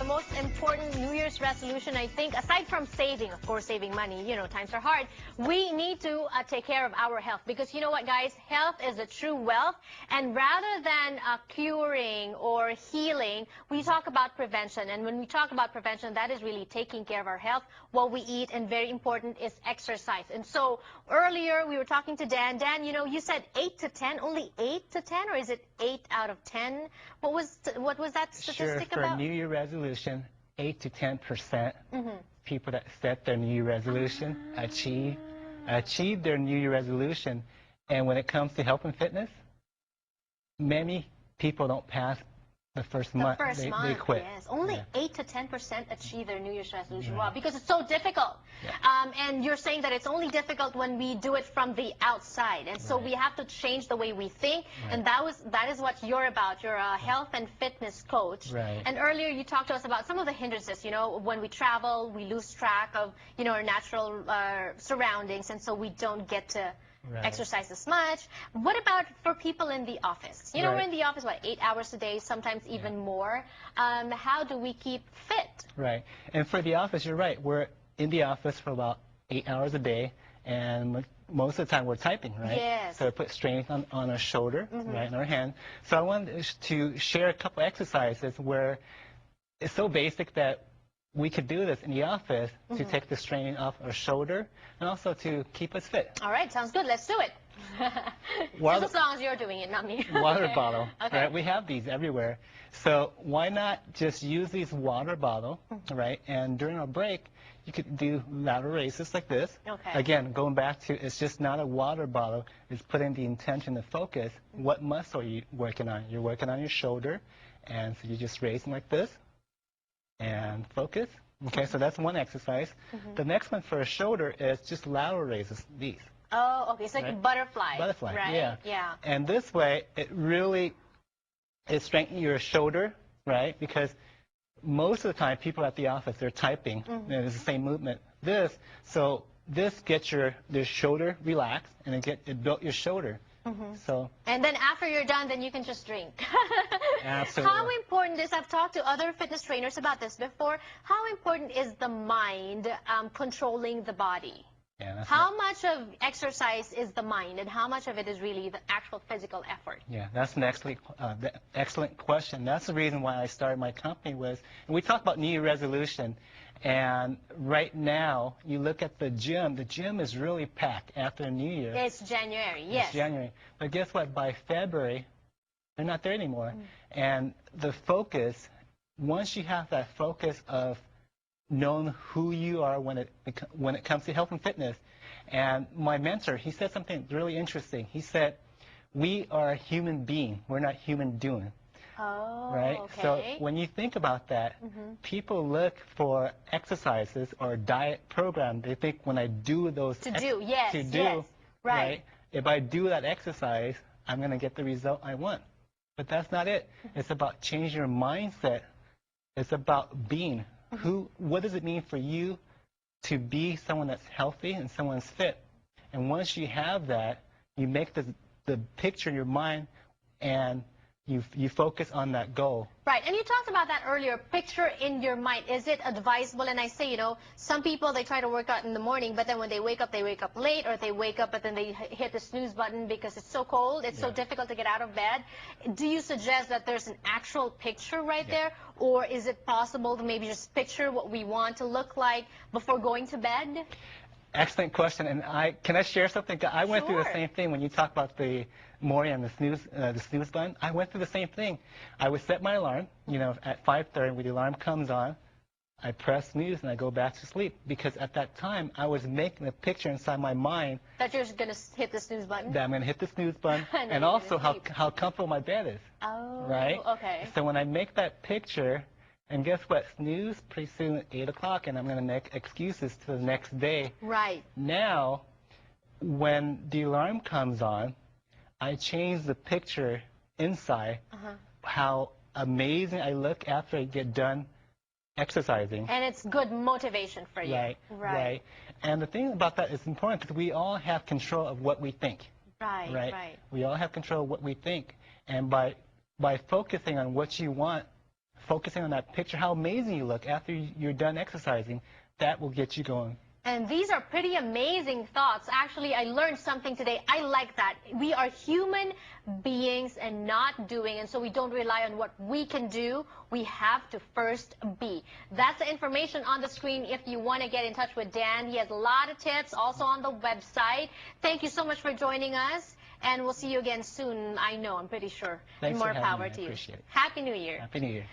the most important New Year's resolution, I think, aside from saving, of course, saving money, times are hard, we need to take care of our health. Because you know what, guys? Health is a true wealth. And rather than curing or healing, we talk about prevention. And when we talk about prevention, that is really taking care of our health, what we eat, and very important is exercise. And so earlier we were talking to Dan. Dan, you said 8 to 10, only 8 to 10, or is it 8 out of 10? What was that statistic for about? New Year resolution, 8 to 10% people that set their New Year resolution achieve their New Year resolution. And when it comes to health and fitness, many people don't pass the first month. They quit. Yes. Only 8 to 10% achieve their New Year's resolution. Right. Wow, because it's so difficult. Yeah. And you're saying that it's only difficult when we do it from the outside. And so we have to change the way we think. Right. And that is what you're about. You're a health and fitness coach. Right. And earlier you talked to us about some of the hindrances. When we travel, we lose track of, our natural surroundings. And so we don't get to exercise as much. What about for people in the office? We're in the office, 8 hours a day, sometimes even more. How do we keep fit? Right. And for the office, you're right. We're in the office for about 8 hours a day, and most of the time we're typing, right? Yes. So it puts strain on our shoulder, right, in our hand. So I wanted to share a couple exercises where it's so basic that we could do this in the office to take the strain off our shoulder and also to keep us fit. All right, sounds good. Let's do it. Just as long as you're doing it, not me. Water bottle. Okay. Right? We have these everywhere. So why not just use these water bottle, right? And during our break, you could do lateral raises like this. Okay. Again, going back to, it's just not a water bottle. It's putting the intention to focus. What muscle are you working on? You're working on your shoulder. And so you're just raising like this. And focus. Okay, so that's one exercise. The next one for a shoulder is just lateral raises, these. Oh, okay, it's like a butterfly. Butterfly, right? Yeah. And this way, it strengthens your shoulder, right? Because most of the time, people at the office, they're typing, and it's the same movement. This gets your shoulder relaxed, and it built your shoulder. So. And then after you're done, then you can just drink. Absolutely. How important is, I've talked to other fitness trainers about this before, how important is the mind controlling the body? Yeah, how much of exercise is the mind, and how much of it is really the actual physical effort? Yeah, that's an excellent question. That's the reason why I started my company and we talk about New Year resolution. And right now, you look at the gym is really packed after New Year. It's January, yes. It's January. But guess what? By February, they're not there anymore. And the focus, once you have that focus of knowing who you are when it comes to health and fitness, and my mentor, he said something really interesting. He said, we are a human being. We're not human doing. Oh, right? okay. So when you think about that, people look for exercises or diet program. They think when I do those right? If I do that exercise, I'm going to get the result I want. But that's not it. It's about changing your mindset. It's about being. What does it mean for you to be someone that's healthy and someone's fit? And once you have that, you make the picture in your mind, and you focus on that goal. Right, and you talked about that earlier, picture in your mind. Is it advisable? And I say, some people, they try to work out in the morning, but then when they wake up late, or they wake up, but then they hit the snooze button because it's so cold, it's so difficult to get out of bed. Do you suggest that there's an actual picture right there? Or is it possible to maybe just picture what we want to look like before going to bed? Excellent question, and can I share something? I went through the same thing when you talk about the morning and the snooze button. I went through the same thing. I would set my alarm, at 5:30 when the alarm comes on. I press snooze and I go back to sleep because at that time I was making a picture inside my mind that you're going to hit the snooze button. That I'm going to hit the snooze button, and also how comfortable my bed is. Oh, right. Okay. So when I make that picture. And guess what? Snooze pretty soon at 8 o'clock, and I'm going to make excuses to the next day. Right. Now, when the alarm comes on, I change the picture inside, how amazing I look after I get done exercising. And it's good motivation for you. Right. And the thing about that is important because we all have control of what we think. Right. We all have control of what we think. And by focusing on what you want focusing on that picture, how amazing you look after you're done exercising, that will get you going. And these are pretty amazing thoughts. Actually, I learned something today. I like that. We are human beings and not doing, and so we don't rely on what we can do. We have to first be. That's the information on the screen if you want to get in touch with Dan. He has a lot of tips also on the website. Thank you so much for joining us, and we'll see you again soon. I know, I'm pretty sure. Thanks and more for power having me. to you. I appreciate it. Happy New Year. Happy New Year.